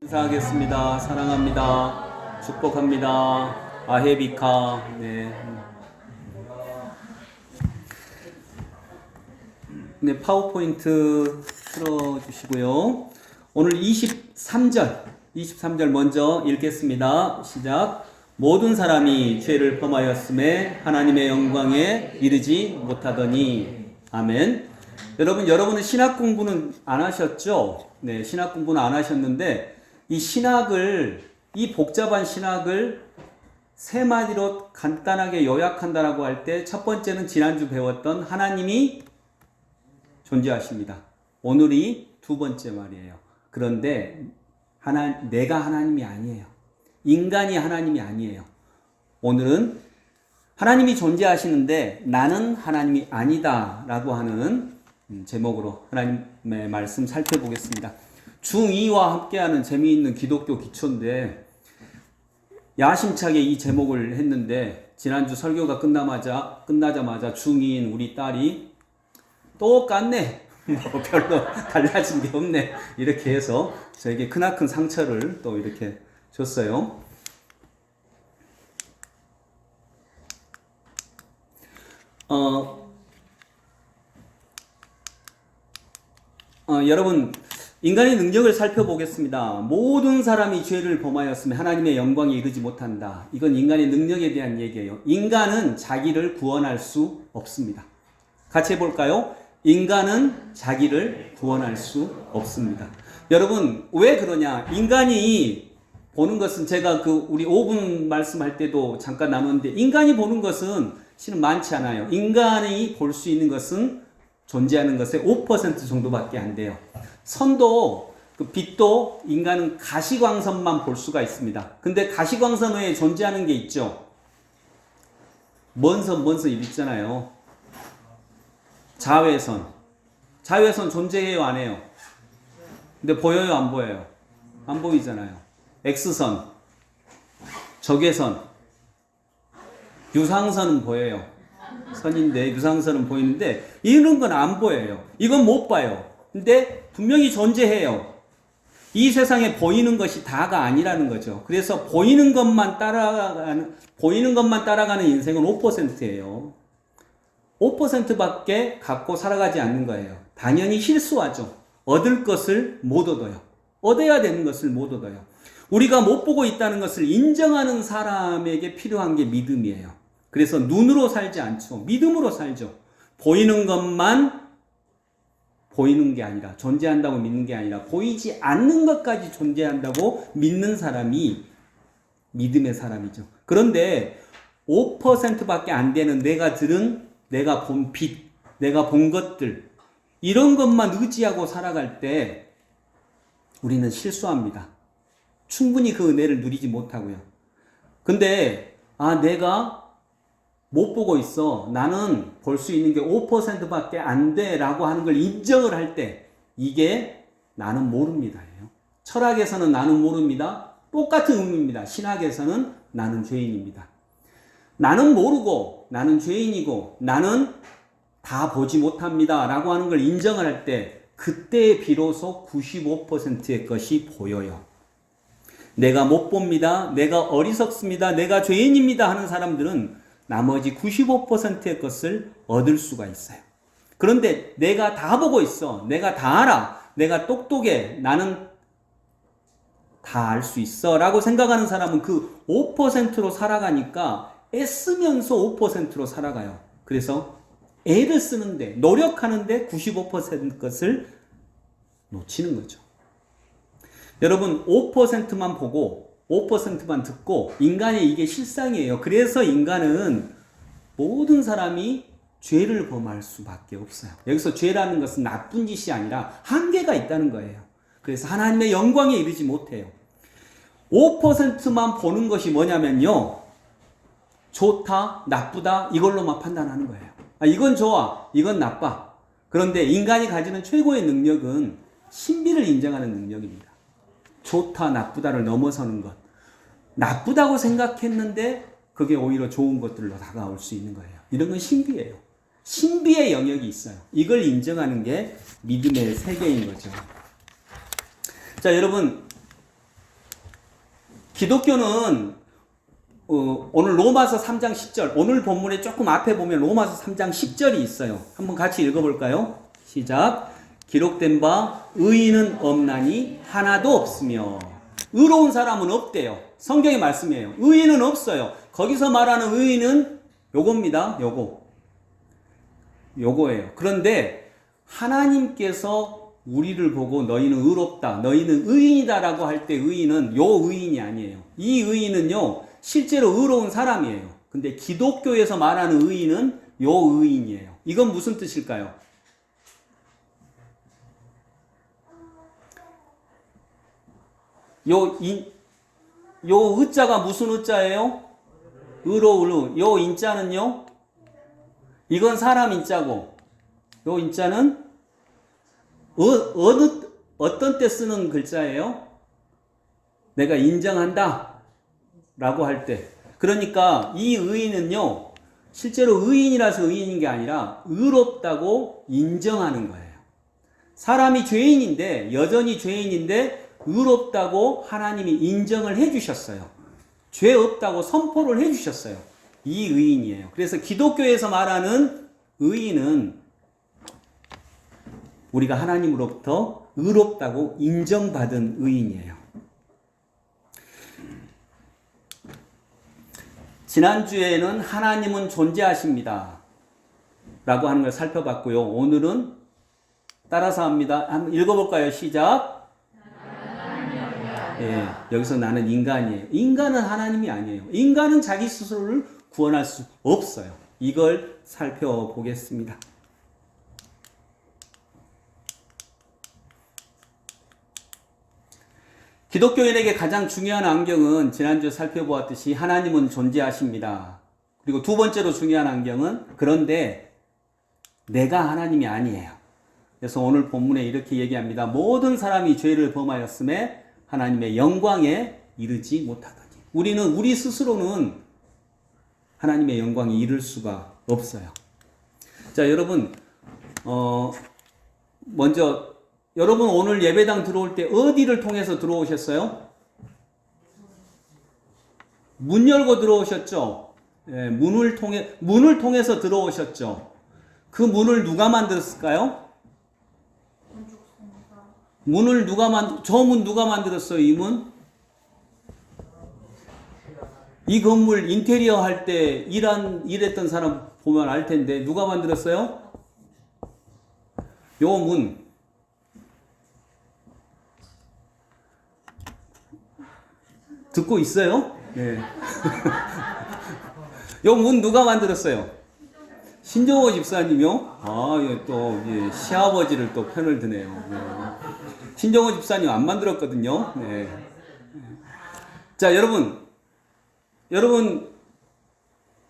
인사하겠습니다. 사랑합니다. 축복합니다. 아헤비카. 네, 파워포인트 틀어주시고요. 오늘 23절 먼저 읽겠습니다. 시작. 모든 사람이 죄를 범하였음에 하나님의 영광에 이르지 못하더니. 아멘. 여러분은 신학 공부는 안 하셨죠? 네, 신학 공부는 안 하셨는데, 이 복잡한 신학을 세 마디로 간단하게 요약한다라고 할 때, 첫 번째는 지난주 배웠던 하나님이 존재하십니다. 오늘이 두 번째 말이에요. 그런데, 내가 하나님이 아니에요. 인간이 하나님이 아니에요. 오늘은 하나님이 존재하시는데 나는 하나님이 아니다 라고 하는 제목으로 하나님의 말씀 살펴보겠습니다. 중2와 함께하는 재미있는 기독교 기초인데 야심차게 이 제목을 했는데 지난주 설교가 끝나자마자 중2인 우리 딸이 똑같네. 별로 달라진 게 없네. 이렇게 해서 저에게 크나큰 상처를 또 이렇게 줬어요. 여러분, 인간의 능력을 살펴보겠습니다. 모든 사람이 죄를 범하였으면 하나님의 영광에 이르지 못한다. 이건 인간의 능력에 대한 얘기예요. 인간은 자기를 구원할 수 없습니다. 같이 해볼까요? 인간은 자기를 구원할 수 없습니다. 여러분, 왜 그러냐? 인간이 보는 것은 제가 우리 5분 말씀할 때도 잠깐 나눴는데, 인간이 보는 것은 실은 많지 않아요. 인간이 볼 수 있는 것은 존재하는 것의 5% 정도밖에 안 돼요. 선도, 빛도 인간은 가시광선만 볼 수가 있습니다. 근데 가시광선 외에 존재하는 게 있죠. 먼 선 있잖아요. 자외선. 자외선 존재해요, 안 해요? 근데 보여요, 안 보여요? 안 보이잖아요. X선, 적외선, 유상선은 보여요. 선인데 유상선은 보이는데 이런 건 안 보여요. 이건 못 봐요. 근데 분명히 존재해요. 이 세상에 보이는 것이 다가 아니라는 거죠. 그래서 보이는 것만 따라가는 인생은 5%예요. 5%밖에 갖고 살아가지 않는 거예요. 당연히 실수하죠. 얻을 것을 못 얻어요. 얻어야 되는 것을 못 얻어요. 우리가 못 보고 있다는 것을 인정하는 사람에게 필요한 게 믿음이에요. 그래서 눈으로 살지 않죠. 믿음으로 살죠. 보이는 것만 보이는 게 아니라, 존재한다고 믿는 게 아니라 보이지 않는 것까지 존재한다고 믿는 사람이 믿음의 사람이죠. 그런데 5%밖에 안 되는 내가 본 빛, 내가 본 것들, 이런 것만 의지하고 살아갈 때 우리는 실수합니다. 충분히 그 은혜를 누리지 못하고요. 근데 내가 못 보고 있어. 나는 볼 수 있는 게 5%밖에 안 돼 라고 하는 걸 인정을 할 때 이게 나는 모릅니다예요. 철학에서는 나는 모릅니다. 똑같은 의미입니다. 신학에서는 나는 죄인입니다. 나는 모르고 나는 죄인이고 나는 다 보지 못합니다 라고 하는 걸 인정을 할 때 그때 비로소 95%의 것이 보여요. 내가 못 봅니다. 내가 어리석습니다. 내가 죄인입니다 하는 사람들은 나머지 95%의 것을 얻을 수가 있어요. 그런데 내가 다 보고 있어. 내가 다 알아. 내가 똑똑해. 나는 다 알 수 있어 라고 생각하는 사람은 그 5%로 살아가니까 애쓰면서 5%로 살아가요. 그래서 애를 쓰는데, 노력하는데 95% 것을 놓치는 거죠. 여러분, 5%만 보고 5%만 듣고 인간의 이게 실상이에요. 그래서 인간은 모든 사람이 죄를 범할 수밖에 없어요. 여기서 죄라는 것은 나쁜 짓이 아니라 한계가 있다는 거예요. 그래서 하나님의 영광에 이르지 못해요. 5%만 보는 것이 뭐냐면요, 좋다, 나쁘다 이걸로만 판단하는 거예요. 이건 좋아, 이건 나빠. 그런데 인간이 가지는 최고의 능력은 신비를 인정하는 능력입니다. 좋다, 나쁘다를 넘어서는 것. 나쁘다고 생각했는데 그게 오히려 좋은 것들로 다가올 수 있는 거예요. 이런 건 신비예요. 신비의 영역이 있어요. 이걸 인정하는 게 믿음의 세계인 거죠. 자, 여러분, 기독교는 오늘 로마서 3장 10절, 오늘 본문에 조금 앞에 보면 로마서 3장 10절이 있어요. 한번 같이 읽어볼까요? 시작. 기록된 바 의인은 없나니 하나도 없으며. 의로운 사람은 없대요. 성경의 말씀이에요. 의인은 없어요. 거기서 말하는 의인은 요겁니다. 요거예요. 그런데 하나님께서 우리를 보고 너희는 의롭다, 너희는 의인이다라고 할 때 의인은 요 의인이 아니에요. 이 의인은요, 실제로 의로운 사람이에요. 근데 기독교에서 말하는 의인은 요 의인이에요. 이건 무슨 뜻일까요? 요 의자가 무슨 의자예요? 의로울. 요 인자는요? 이건 사람 인자고, 요 인자는 어떤 때 쓰는 글자예요? 내가 인정한다 라고 할 때. 그러니까 이 의인은요, 실제로 의인이라서 의인인 게 아니라 의롭다고 인정하는 거예요. 사람이 죄인인데, 여전히 죄인인데 의롭다고 하나님이 인정을 해주셨어요. 죄 없다고 선포를 해주셨어요. 이 의인이에요. 그래서 기독교에서 말하는 의인은 우리가 하나님으로부터 의롭다고 인정받은 의인이에요. 지난주에는 하나님은 존재하십니다 라고 하는 걸 살펴봤고요. 오늘은 따라서 합니다. 한번 읽어볼까요? 시작. 예, 여기서 나는 인간이에요. 인간은 하나님이 아니에요. 인간은 자기 스스로를 구원할 수 없어요. 이걸 살펴보겠습니다. 기독교인에게 가장 중요한 안경은 지난주에 살펴보았듯이 하나님은 존재하십니다. 그리고 두 번째로 중요한 안경은 그런데 내가 하나님이 아니에요. 그래서 오늘 본문에 이렇게 얘기합니다. 모든 사람이 죄를 범하였음에 하나님의 영광에 이르지 못하더니. 우리는 우리 스스로는 하나님의 영광에 이를 수가 없어요. 자, 여러분, 먼저 여러분 오늘 예배당 들어올 때 어디를 통해서 들어오셨어요? 문 열고 들어오셨죠? 예, 문을 통해서 들어오셨죠? 그 문을 누가 만들었을까요? 저 문 누가 만들었어요, 이 문? 이 건물 인테리어 할 때 일했던 사람 보면 알 텐데, 누가 만들었어요? 요 문. 듣고 있어요? 네. 요 문 누가 만들었어요? 신정호 집사님이요? 아, 또 시아버지를 또 편을 드네요. 네. 신정호 집사님 안 만들었거든요. 네. 자, 여러분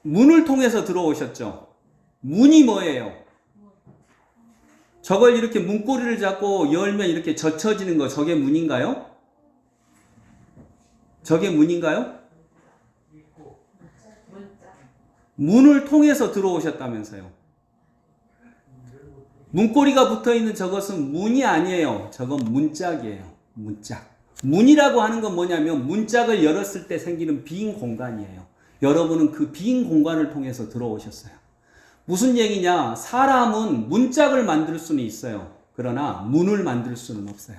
문을 통해서 들어오셨죠? 문이 뭐예요? 저걸 이렇게 문고리를 잡고 열면 이렇게 젖혀지는 거, 저게 문인가요? 저게 문인가요? 문을 통해서 들어오셨다면서요. 문고리가 붙어있는 저것은 문이 아니에요. 저건 문짝이에요. 문짝. 문이라고 하는 건 뭐냐면 문짝을 열었을 때 생기는 빈 공간이에요. 여러분은 그 빈 공간을 통해서 들어오셨어요. 무슨 얘기냐? 사람은 문짝을 만들 수는 있어요. 그러나 문을 만들 수는 없어요.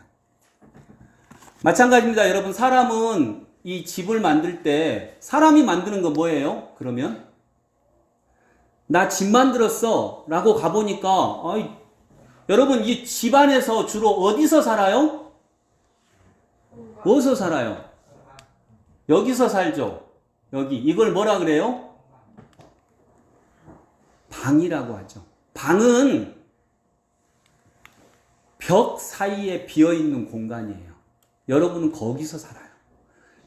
마찬가지입니다. 여러분, 사람은 이 집을 만들 때 사람이 만드는 거 뭐예요? 그러면 나 집 만들었어 라고 가보니까 여러분 이 집 안에서 주로 어디서 살아요? 어디서 살아요? 여기서 살죠. 여기. 이걸 뭐라 그래요? 방이라고 하죠. 방은 벽 사이에 비어있는 공간이에요. 여러분은 거기서 살아요.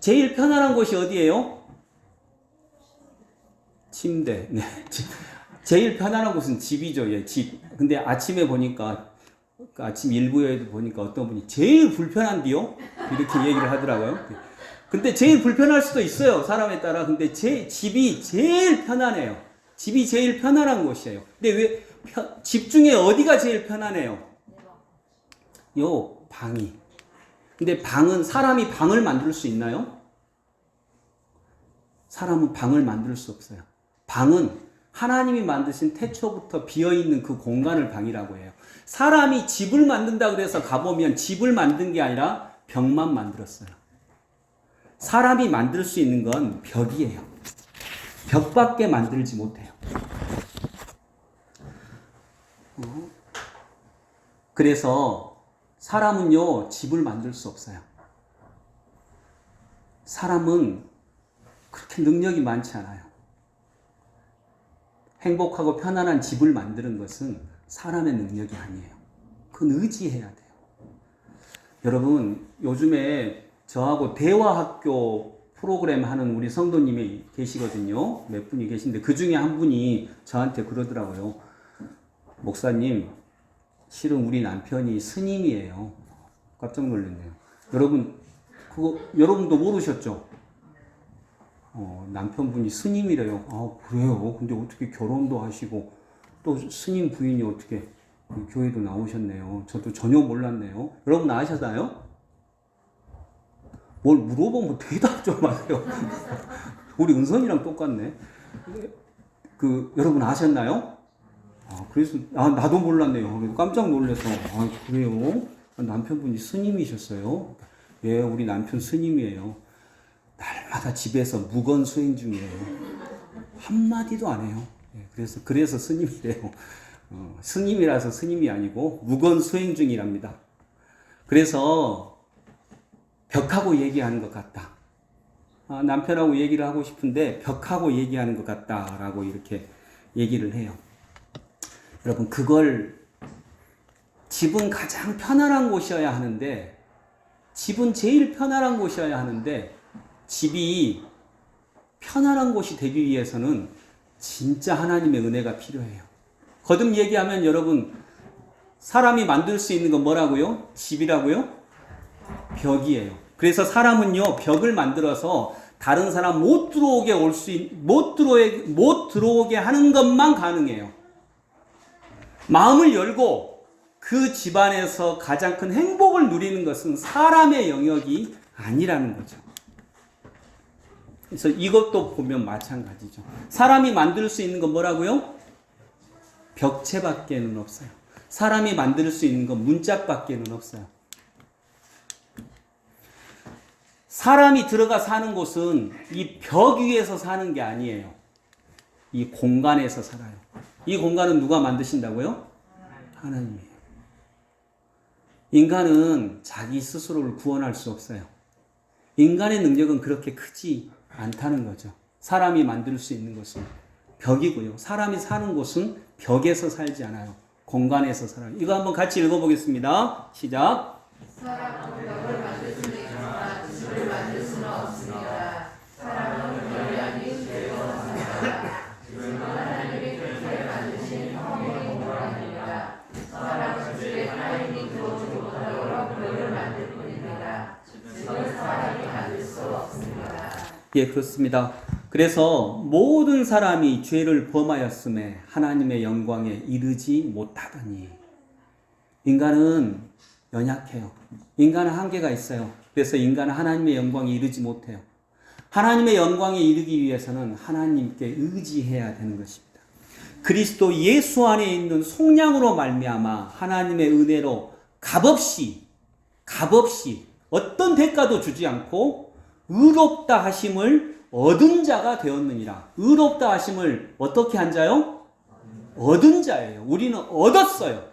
제일 편안한 곳이 어디예요? 침대. 네. 제일 편안한 곳은 집이죠. 예, 집. 근데 아침에 보니까, 아침 일부에도 보니까 어떤 분이 제일 불편한디요? 이렇게 얘기를 하더라고요. 근데 제일 불편할 수도 있어요. 사람에 따라. 근데 집이 제일 편안해요. 집이 제일 편안한 곳이에요. 근데 왜, 집 중에 어디가 제일 편안해요? 요, 방이. 근데 방은, 사람이 방을 만들 수 있나요? 사람은 방을 만들 수 없어요. 방은 하나님이 만드신 태초부터 비어있는 그 공간을 방이라고 해요. 사람이 집을 만든다 그래서 가보면 집을 만든 게 아니라 벽만 만들었어요. 사람이 만들 수 있는 건 벽이에요. 벽밖에 만들지 못해요. 그래서 사람은요, 집을 만들 수 없어요. 사람은 그렇게 능력이 많지 않아요. 행복하고 편안한 집을 만드는 것은 사람의 능력이 아니에요. 그건 의지해야 돼요. 여러분, 요즘에 저하고 대화학교 프로그램 하는 우리 성도님이 계시거든요. 몇 분이 계신데 그 중에 한 분이 저한테 그러더라고요. 목사님, 실은 우리 남편이 스님이에요. 깜짝 놀랐네요. 여러분, 그거 여러분도 모르셨죠? 남편분이 스님이래요. 아, 그래요? 근데 어떻게 결혼도 하시고 또 스님 부인이 어떻게 교회도 나오셨네요. 저도 전혀 몰랐네요. 여러분 아셨나요? 뭘 물어보면 대답 좀 하세요. 우리 은선이랑 똑같네. 여러분 아셨나요? 그래서, 나도 몰랐네요. 깜짝 놀라서, 그래요? 남편분이 스님이셨어요? 예, 우리 남편 스님이에요. 날마다 집에서 무건 수행 중이에요. 한마디도 안 해요. 예, 그래서 스님이래요. 스님이라서 스님이 아니고 무건 수행 중이랍니다. 그래서 벽하고 얘기하는 것 같다. 남편하고 얘기를 하고 싶은데 벽하고 얘기하는 것 같다라고 이렇게 얘기를 해요. 여러분, 집은 가장 편안한 곳이어야 하는데, 집은 제일 편안한 곳이어야 하는데, 집이 편안한 곳이 되기 위해서는 진짜 하나님의 은혜가 필요해요. 거듭 얘기하면 여러분, 사람이 만들 수 있는 건 뭐라고요? 집이라고요? 벽이에요. 그래서 사람은요, 벽을 만들어서 다른 사람 못 들어오게 하는 것만 가능해요. 마음을 열고 그 집안에서 가장 큰 행복을 누리는 것은 사람의 영역이 아니라는 거죠. 그래서 이것도 보면 마찬가지죠. 사람이 만들 수 있는 건 뭐라고요? 벽체밖에는 없어요. 사람이 만들 수 있는 건 문짝밖에는 없어요. 사람이 들어가 사는 곳은 이 벽 위에서 사는 게 아니에요. 이 공간에서 살아요. 이 공간은 누가 만드신다고요? 하나님이에요. 인간은 자기 스스로를 구원할 수 없어요. 인간의 능력은 그렇게 크지 않다는 거죠. 사람이 만들 수 있는 것은 벽이고요. 사람이 사는 곳은 벽에서 살지 않아요. 공간에서 살아요. 이거 한번 같이 읽어보겠습니다. 시작. 사람은 벽을 만들 수는 있지만 집을 만들 수는 없습니다. 사람은 벽이 아닌 죄로 산다. 집은 하나님이 그렇게 만드신 허물의 공간입니다. 사람은 주의 하나님이 들어오지 못하도록 벽을 만들 뿐입니다. 집은 사람이 만들 수 없습니다. 예, 그렇습니다. 그래서 모든 사람이 죄를 범하였음에 하나님의 영광에 이르지 못하더니, 인간은 연약해요. 인간은 한계가 있어요. 그래서 인간은 하나님의 영광에 이르지 못해요. 하나님의 영광에 이르기 위해서는 하나님께 의지해야 되는 것입니다. 그리스도 예수 안에 있는 속량으로 말미암아 하나님의 은혜로 값없이 어떤 대가도 주지 않고 의롭다 하심을 얻은 자가 되었느니라. 의롭다 하심을 어떻게 한 자요? 얻은 자예요. 우리는 얻었어요.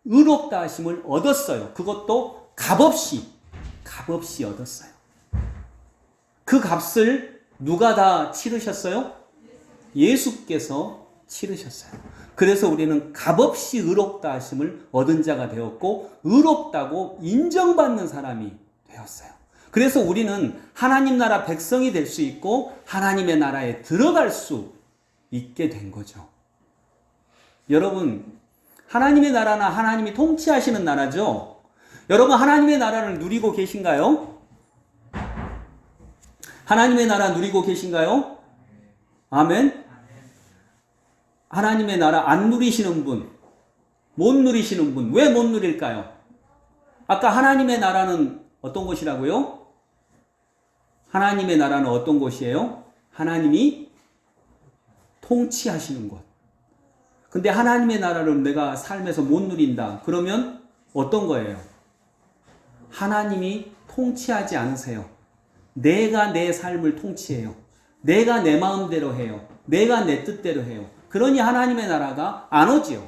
의롭다 하심을 얻었어요. 그것도 값없이 얻었어요. 그 값을 누가 다 치르셨어요? 예수께서 치르셨어요. 그래서 우리는 값없이 의롭다 하심을 얻은 자가 되었고 의롭다고 인정받는 사람이 되었어요. 그래서 우리는 하나님 나라 백성이 될 수 있고 하나님의 나라에 들어갈 수 있게 된 거죠. 여러분, 하나님의 나라는 하나님이 통치하시는 나라죠. 여러분, 하나님의 나라를 누리고 계신가요? 하나님의 나라 누리고 계신가요? 아멘. 하나님의 나라 안 누리시는 분, 못 누리시는 분, 왜 못 누릴까요? 아까 하나님의 나라는 어떤 곳이라고요? 하나님의 나라는 어떤 곳이에요? 하나님이 통치하시는 곳. 근데 하나님의 나라를 내가 삶에서 못 누린다. 그러면 어떤 거예요? 하나님이 통치하지 않으세요. 내가 내 삶을 통치해요. 내가 내 마음대로 해요. 내가 내 뜻대로 해요. 그러니 하나님의 나라가 안 오지요.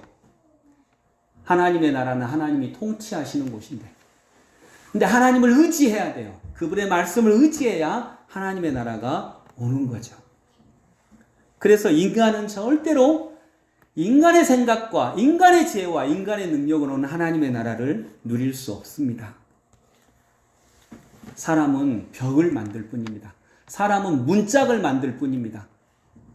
하나님의 나라는 하나님이 통치하시는 곳인데. 근데 하나님을 의지해야 돼요. 그분의 말씀을 의지해야 하나님의 나라가 오는 거죠. 그래서 인간은 절대로 인간의 생각과 인간의 지혜와 인간의 능력으로는 하나님의 나라를 누릴 수 없습니다. 사람은 벽을 만들 뿐입니다. 사람은 문짝을 만들 뿐입니다.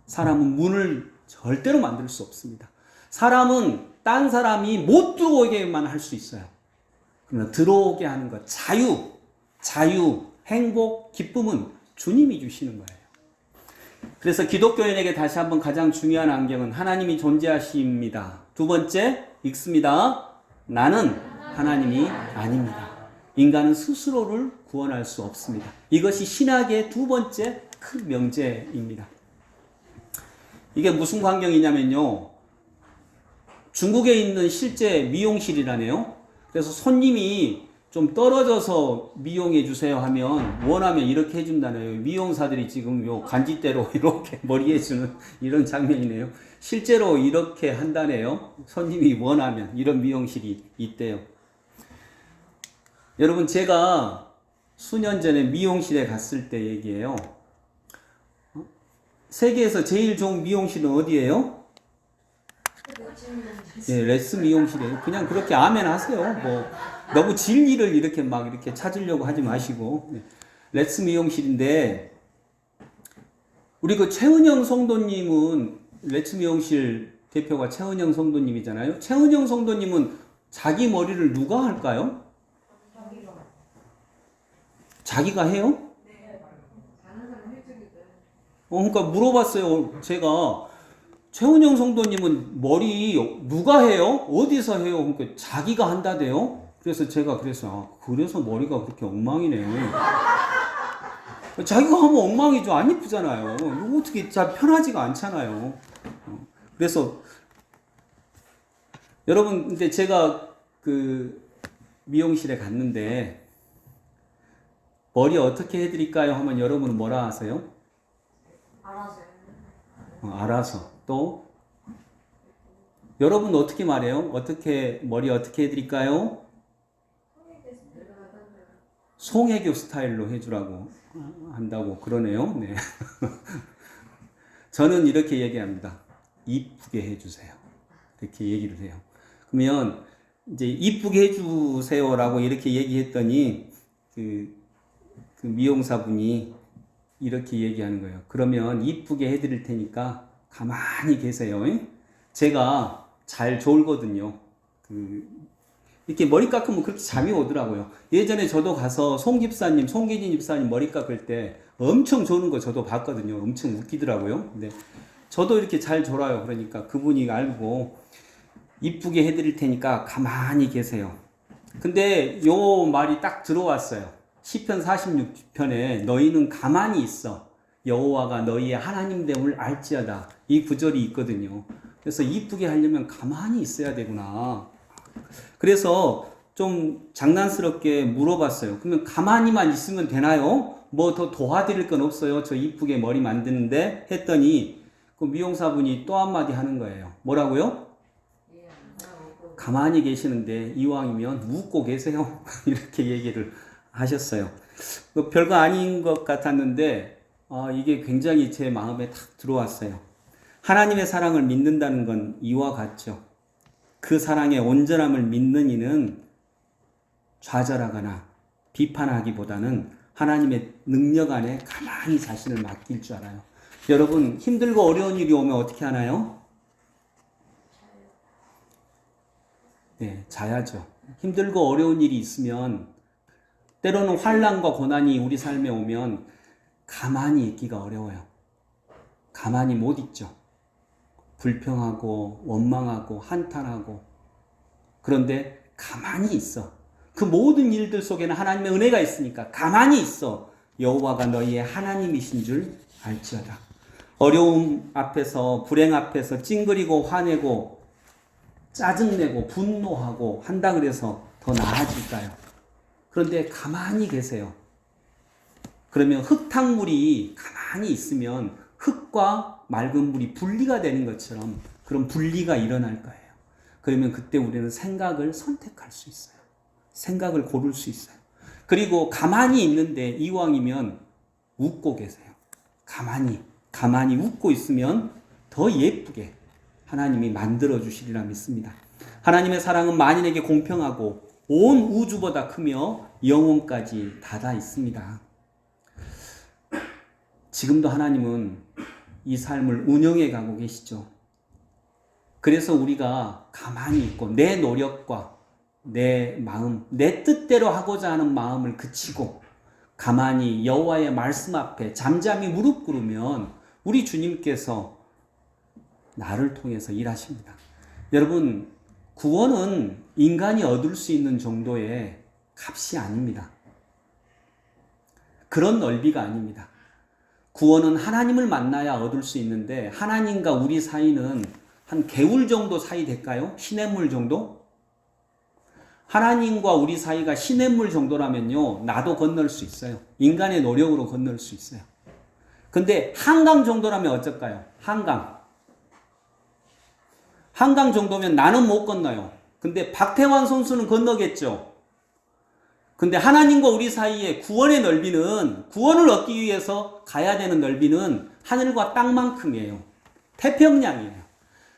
사람은 문을 절대로 만들 수 없습니다. 사람은 딴 사람이 못 들어오게만 할 수 있어요. 그러나 들어오게 하는 것, 자유, 행복, 기쁨은 주님이 주시는 거예요. 그래서 기독교인에게 다시 한번 가장 중요한 안경은 하나님이 존재하십니다. 두 번째, 읽습니다. 나는 하나님이 아닙니다. 인간은 스스로를 구원할 수 없습니다. 이것이 신학의 두 번째 큰 명제입니다. 이게 무슨 광경이냐면요. 중국에 있는 실제 미용실이라네요. 그래서 손님이 좀 떨어져서 미용해 주세요 하면 원하면 이렇게 해준다네요. 미용사들이 지금 요 간지대로 이렇게 머리 해주는 이런 장면이네요. 실제로 이렇게 한다네요. 손님이 원하면 이런 미용실이 있대요. 여러분 제가 수년 전에 미용실에 갔을 때 얘기예요. 세계에서 제일 좋은 미용실은 어디예요? 네, 레스 미용실이에요. 그냥 그렇게 아멘 하세요. 뭐 너무 진리를 이렇게 막 이렇게 찾으려고 하지 마시고. 네. 레스 미용실인데 우리 그 최은영 성도님은 레스 미용실 대표가 최은영 성도님이잖아요. 최은영 성도님은 자기 머리를 누가 할까요? 자기가 해요? 그러니까 물어봤어요. 제가 최은영 성도님은 머리 누가 해요? 어디서 해요? 그러니까 자기가 한다대요. 그래서 제가 그래서 머리가 그렇게 엉망이네. 자기가 하면 엉망이죠. 안 예쁘잖아요. 이거 어떻게 잘 편하지가 않잖아요. 그래서 여러분 근데 제가 그 미용실에 갔는데 머리 어떻게 해드릴까요? 하면 여러분은 뭐라 하세요? 알아서. 또 여러분 어떻게 말해요? 머리 어떻게 해드릴까요? 송혜교 스타일로 해주라고 한다고 그러네요. 네. 저는 이렇게 얘기합니다. 이쁘게 해주세요. 이렇게 얘기를 해요. 그러면 이제 이쁘게 해주세요라고 이렇게 얘기했더니 그 미용사분이 이렇게 얘기하는 거예요. 그러면 이쁘게 해드릴 테니까 가만히 계세요. 제가 잘 졸거든요. 이렇게 머리 깎으면 그렇게 잠이 오더라고요. 예전에 저도 가서 송기진 집사님 머리 깎을 때 엄청 조는 거 저도 봤거든요. 엄청 웃기더라고요. 근데 저도 이렇게 잘 졸아요. 그러니까 그분이 알고 이쁘게 해드릴 테니까 가만히 계세요. 근데 요 말이 딱 들어왔어요. 시편 46편에 너희는 가만히 있어. 여호와가 너희의 하나님 됨을 알지어다. 이 구절이 있거든요. 그래서 이쁘게 하려면 가만히 있어야 되구나. 그래서 좀 장난스럽게 물어봤어요. 그러면 가만히만 있으면 되나요? 뭐 더 도와드릴 건 없어요? 저 이쁘게 머리 만드는데? 했더니 그 미용사분이 또 한마디 하는 거예요. 뭐라고요? 가만히 계시는데 이왕이면 웃고 계세요. 이렇게 얘기를 하셨어요. 별거 아닌 것 같았는데 이게 굉장히 제 마음에 탁 들어왔어요. 하나님의 사랑을 믿는다는 건 이와 같죠. 그 사랑의 온전함을 믿는 이는 좌절하거나 비판하기보다는 하나님의 능력 안에 가만히 자신을 맡길 줄 알아요. 여러분 힘들고 어려운 일이 오면 어떻게 하나요? 네, 자야죠. 힘들고 어려운 일이 있으면 때로는 환난과 고난이 우리 삶에 오면 가만히 있기가 어려워요. 가만히 못 있죠. 불평하고 원망하고 한탄하고. 그런데 가만히 있어. 그 모든 일들 속에는 하나님의 은혜가 있으니까 가만히 있어. 여호와가 너희의 하나님이신 줄 알지어다. 어려움 앞에서, 불행 앞에서 찡그리고 화내고 짜증내고 분노하고 한다 그래서 더 나아질까요? 그런데 가만히 계세요. 그러면 흙탕물이 가만히 있으면 흙과 맑은 물이 분리가 되는 것처럼 그런 분리가 일어날 거예요. 그러면 그때 우리는 생각을 선택할 수 있어요. 생각을 고를 수 있어요. 그리고 가만히 있는데 이왕이면 웃고 계세요. 가만히 웃고 있으면 더 예쁘게 하나님이 만들어 주시리라 믿습니다. 하나님의 사랑은 만인에게 공평하고 온 우주보다 크며 영혼까지 닫아 있습니다. 지금도 하나님은 이 삶을 운영해 가고 계시죠. 그래서 우리가 가만히 있고 내 노력과 내 마음, 내 뜻대로 하고자 하는 마음을 그치고 가만히 여호와의 말씀 앞에 잠잠히 무릎 꿇으면 우리 주님께서 나를 통해서 일하십니다. 여러분, 구원은 인간이 얻을 수 있는 정도의 값이 아닙니다. 그런 넓이가 아닙니다. 구원은 하나님을 만나야 얻을 수 있는데 하나님과 우리 사이는 한 개울 정도 사이 될까요? 시냇물 정도? 하나님과 우리 사이가 시냇물 정도라면요, 나도 건널 수 있어요. 인간의 노력으로 건널 수 있어요. 근데 한강 정도라면 어쩔까요? 한강 정도면 나는 못 건너요. 근데 박태환 선수는 건너겠죠. 근데 하나님과 우리 사이의 구원의 넓이는, 구원을 얻기 위해서 가야 되는 넓이는 하늘과 땅만큼이에요. 태평양이에요.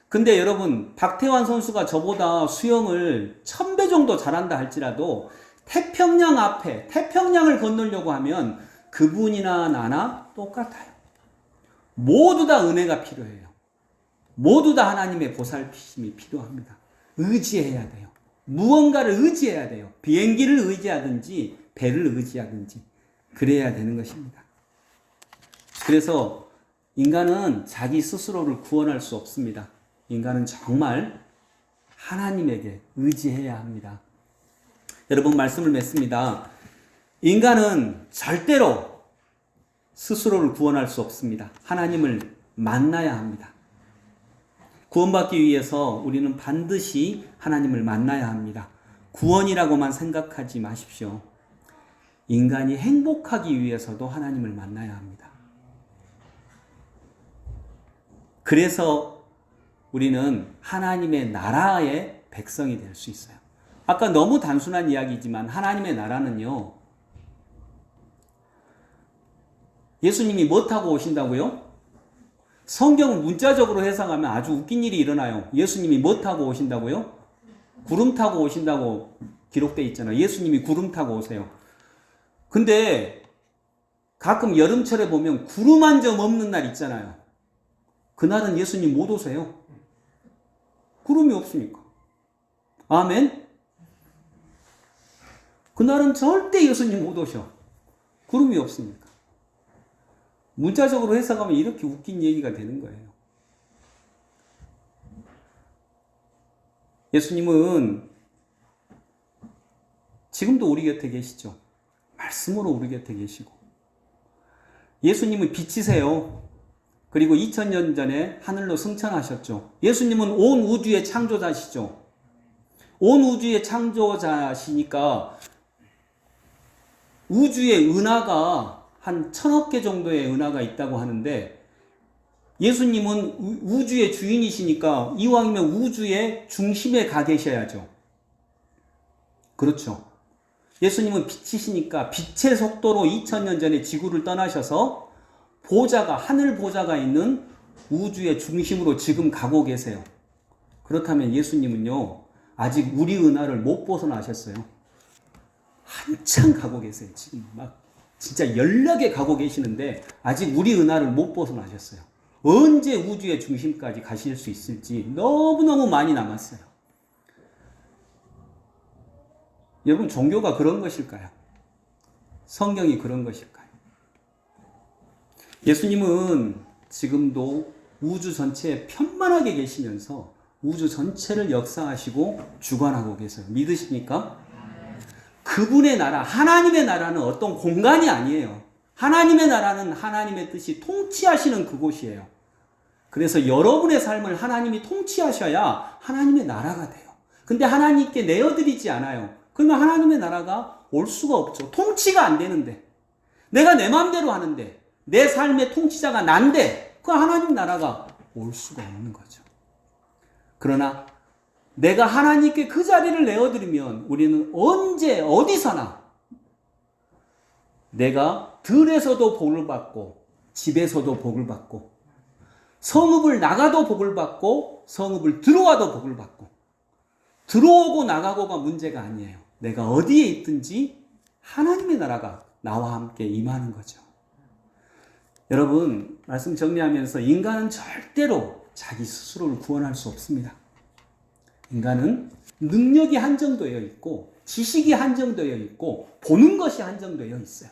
근데 여러분, 박태환 선수가 저보다 수영을 1000배 정도 잘한다 할지라도 태평양 앞에, 태평양을 건너려고 하면 그분이나 나나 똑같아요. 모두 다 은혜가 필요해요. 모두 다 하나님의 보살피심이 필요합니다. 의지해야 돼요. 무언가를 의지해야 돼요. 비행기를 의지하든지 배를 의지하든지 그래야 되는 것입니다. 그래서 인간은 자기 스스로를 구원할 수 없습니다. 인간은 정말 하나님에게 의지해야 합니다. 여러분, 말씀을 맺습니다. 인간은 절대로 스스로를 구원할 수 없습니다. 하나님을 만나야 합니다. 구원받기 위해서 우리는 반드시 하나님을 만나야 합니다. 구원이라고만 생각하지 마십시오. 인간이 행복하기 위해서도 하나님을 만나야 합니다. 그래서 우리는 하나님의 나라의 백성이 될 수 있어요. 아까 너무 단순한 이야기지만 하나님의 나라는요, 예수님이 뭐 타고 오신다고요? 성경을 문자적으로 해석하면 아주 웃긴 일이 일어나요. 예수님이 뭐 타고 오신다고요? 구름 타고 오신다고 기록되어 있잖아요. 예수님이 구름 타고 오세요. 근데 가끔 여름철에 보면 구름 한 점 없는 날 있잖아요. 그날은 예수님 못 오세요. 구름이 없으니까. 아멘? 그날은 절대 예수님 못 오셔. 구름이 없으니까. 문자적으로 해석하면 이렇게 웃긴 얘기가 되는 거예요. 예수님은 지금도 우리 곁에 계시죠. 말씀으로 우리 곁에 계시고. 예수님은 빛이세요. 그리고 2000년 전에 하늘로 승천하셨죠. 예수님은 온 우주의 창조자시죠. 온 우주의 창조자시니까 우주의 은하가 한 1000억 개 정도의 은하가 있다고 하는데 예수님은 우주의 주인이시니까 이왕이면 우주의 중심에 가 계셔야죠. 그렇죠. 예수님은 빛이시니까 빛의 속도로 2000년 전에 지구를 떠나셔서 보좌가, 하늘 보좌가 있는 우주의 중심으로 지금 가고 계세요. 그렇다면 예수님은요, 아직 우리 은하를 못 벗어나셨어요. 한참 가고 계세요. 지금 막 진짜 연락에 가고 계시는데 아직 우리 은하를 못 벗어나셨어요. 언제 우주의 중심까지 가실 수 있을지 너무너무 많이 남았어요. 여러분, 종교가 그런 것일까요? 성경이 그런 것일까요? 예수님은 지금도 우주 전체에 편만하게 계시면서 우주 전체를 역사하시고 주관하고 계세요. 믿으십니까? 그분의 나라, 하나님의 나라는 어떤 공간이 아니에요. 하나님의 나라는 하나님의 뜻이 통치하시는 그곳이에요. 그래서 여러분의 삶을 하나님이 통치하셔야 하나님의 나라가 돼요. 근데 하나님께 내어드리지 않아요. 그러면 하나님의 나라가 올 수가 없죠. 통치가 안 되는데, 내가 내 마음대로 하는데, 내 삶의 통치자가 난데 그 하나님 나라가 올 수가 없는 거죠. 그러나 내가 하나님께 그 자리를 내어드리면 우리는 언제 어디서나 내가 들에서도 복을 받고 집에서도 복을 받고 성읍을 나가도 복을 받고 성읍을 들어와도 복을 받고, 들어오고 나가고가 문제가 아니에요. 내가 어디에 있든지 하나님의 나라가 나와 함께 임하는 거죠. 여러분, 말씀 정리하면서 인간은 절대로 자기 스스로를 구원할 수 없습니다. 인간은 능력이 한정되어 있고 지식이 한정되어 있고 보는 것이 한정되어 있어요.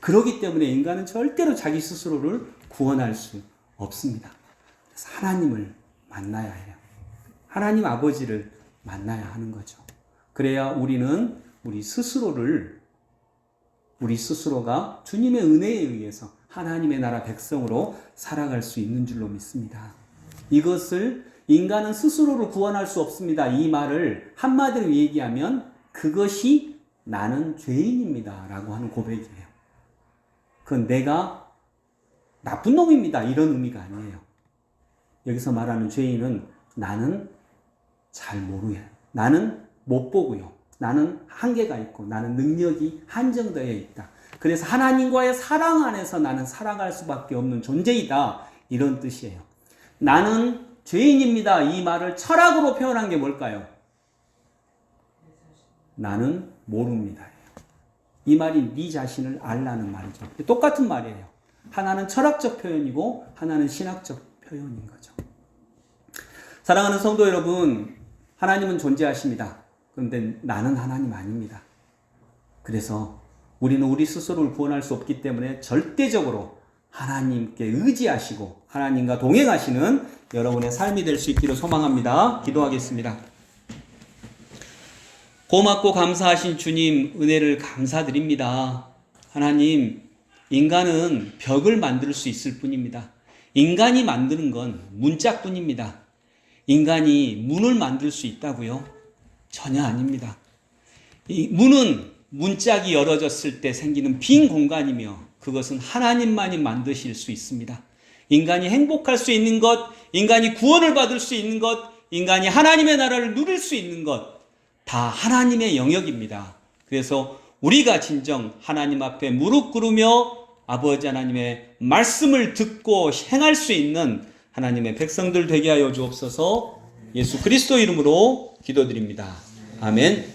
그렇기 때문에 인간은 절대로 자기 스스로를 구원할 수 없습니다. 그래서 하나님을 만나야 해요. 하나님 아버지를 만나야 하는 거죠. 그래야 우리는 우리 스스로가 주님의 은혜에 의해서 하나님의 나라 백성으로 살아갈 수 있는 줄로 믿습니다. 이것을 인간은 스스로를 구원할 수 없습니다. 이 말을 한마디로 얘기하면 그것이 나는 죄인입니다 라고 하는 고백이에요. 그건 내가 나쁜 놈입니다 이런 의미가 아니에요. 여기서 말하는 죄인은 나는 잘 모르요. 나는 못 보고요. 나는 한계가 있고 나는 능력이 한정되어 있다. 그래서 하나님과의 사랑 안에서 나는 살아갈 수밖에 없는 존재이다. 이런 뜻이에요. 나는 죄인입니다. 이 말을 철학으로 표현한 게 뭘까요? 나는 모릅니다. 이 말이 네 자신을 알라는 말이죠. 똑같은 말이에요. 하나는 철학적 표현이고 하나는 신학적 표현인 거죠. 사랑하는 성도 여러분, 하나님은 존재하십니다. 그런데 나는 하나님 아닙니다. 그래서 우리는 우리 스스로를 구원할 수 없기 때문에 절대적으로 하나님께 의지하시고 하나님과 동행하시는 여러분의 삶이 될 수 있기를 소망합니다. 기도하겠습니다. 고맙고 감사하신 주님, 은혜를 감사드립니다. 하나님, 인간은 벽을 만들 수 있을 뿐입니다. 인간이 만드는 건 문짝뿐입니다. 인간이 문을 만들 수 있다고요? 전혀 아닙니다. 이 문은 문짝이 열어졌을 때 생기는 빈 공간이며 그것은 하나님만이 만드실 수 있습니다. 인간이 행복할 수 있는 것, 인간이 구원을 받을 수 있는 것, 인간이 하나님의 나라를 누릴 수 있는 것, 다 하나님의 영역입니다. 그래서 우리가 진정 하나님 앞에 무릎 꿇으며 아버지 하나님의 말씀을 듣고 행할 수 있는 하나님의 백성들 되게 하여 주옵소서. 예수 그리스도 이름으로 기도드립니다. 아멘.